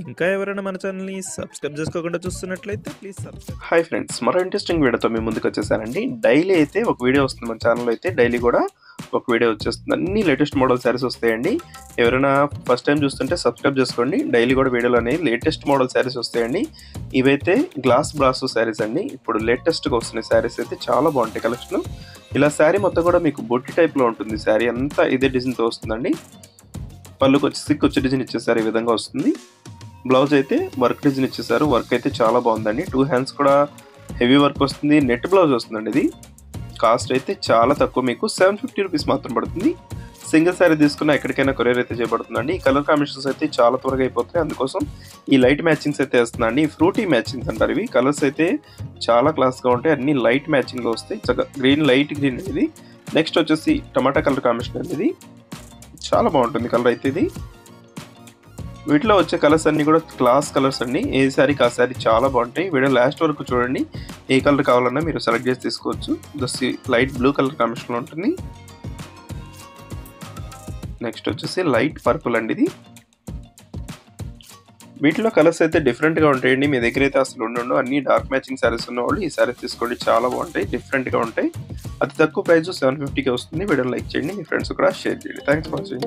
ఇంకా ఎవరైనా మన ఛానల్‌ని సబ్స్క్రైబ్ చేసుకోకుండా చూస్తున్నట్లయితే ప్లీజ్ సబ్స్క్రైబ్. హాయ్ ఫ్రెండ్స్, మరో ఇంట్రెస్టింగ్ వీడియోతో మీ ముందుకు వచ్చేసానండి. డైలీ అయితే ఒక వీడియో వస్తుంది మన ఛానల్లో. అయితే డైలీ కూడా ఒక వీడియో వచ్చేస్తుంది. అన్ని లేటెస్ట్ మోడల్ శారీస్ వస్తాయండి. ఎవరైనా ఫస్ట్ టైం చూస్తుంటే సబ్స్క్రైబ్ చేసుకోండి. డైలీ కూడా వీడియోలు అనేవి లేటెస్ట్ మోడల్ శారీస్ వస్తాయండి. ఇవైతే గ్లాస్ బ్రాసో శారీస్ అండి. ఇప్పుడు లేటెస్ట్గా వస్తున్న శారీస్ అయితే చాలా బాగుంటాయి కలెక్షన్. ఇలా శారీ మొత్తం కూడా మీకు బొట్టి టైప్లో ఉంటుంది. శారీ అంతా ఇదే డిజైన్తో వస్తుందండి. పళ్ళుకి వచ్చి సిక్ వచ్చే డిజైన్ ఇచ్చేసారు, ఈ విధంగా వస్తుంది. బ్లౌజ్ అయితే వర్క్ డిజైన్ ఇచ్చేసారు. వర్క్ అయితే చాలా బాగుందండి. 2 హ్యాండ్స్ కూడా హెవీ వర్క్ వస్తుంది. నెట్ బ్లౌజ్ వస్తుందండి. ఇది కాస్ట్ అయితే చాలా తక్కువ, మీకు 750 రూపీస్ మాత్రం పడుతుంది. సింగిల్ శారీ తీసుకున్న ఎక్కడికైనా కొరియర్ అయితే చేయబడుతుందండి. ఈ కలర్ కాంబినేషన్స్ అయితే చాలా త్వరగా అయిపోతాయి. అందుకోసం ఈ లైట్ మ్యాచింగ్స్ అయితే వేస్తుందండి. ఫ్రూటీ మ్యాచింగ్స్ అంటారు ఇవి. కలర్స్ అయితే చాలా క్లాస్గా ఉంటాయి. అన్ని లైట్ మ్యాచింగ్లో వస్తాయి. గ్రీన్, లైట్ గ్రీన్ ఇది. నెక్స్ట్ వచ్చేసి టమాటా కలర్ కాంబినేషన్ అండి. ఇది చాలా బాగుంటుంది కలర్ అయితే. ఇది వీటిలో వచ్చే కలర్స్ అన్ని కూడా క్లాస్ కలర్స్ అండి. ఏ శారీ కా శారీ చాలా బాగుంటాయి. వీడియో లాస్ట్ వరకు చూడండి. ఏ కలర్ కావాలన్నా మీరు సెలెక్ట్ చేసి తీసుకోవచ్చు. లైట్ బ్లూ కలర్ కాంబినేషన్లో ఉంటుంది. నెక్స్ట్ వచ్చేసి లైట్ పర్పుల్ అండి. ఇది వీటిలో కలర్స్ అయితే డిఫరెంట్గా ఉంటాయండి. మీ దగ్గర అయితే అసలు ఉండవు. అన్ని డార్క్ మ్యాచింగ్ శారీస్ ఉన్నవాళ్ళు ఈ శారీస్ తీసుకోండి. చాలా బాగుంటాయి, డిఫరెంట్గా ఉంటాయి. అతి తక్కువ ప్రైస్ 750కే వస్తుంది. వీడియో లైక్ చేయండి, మీ ఫ్రెండ్స్ కూడా షేర్ చేయండి. Thanks for watching.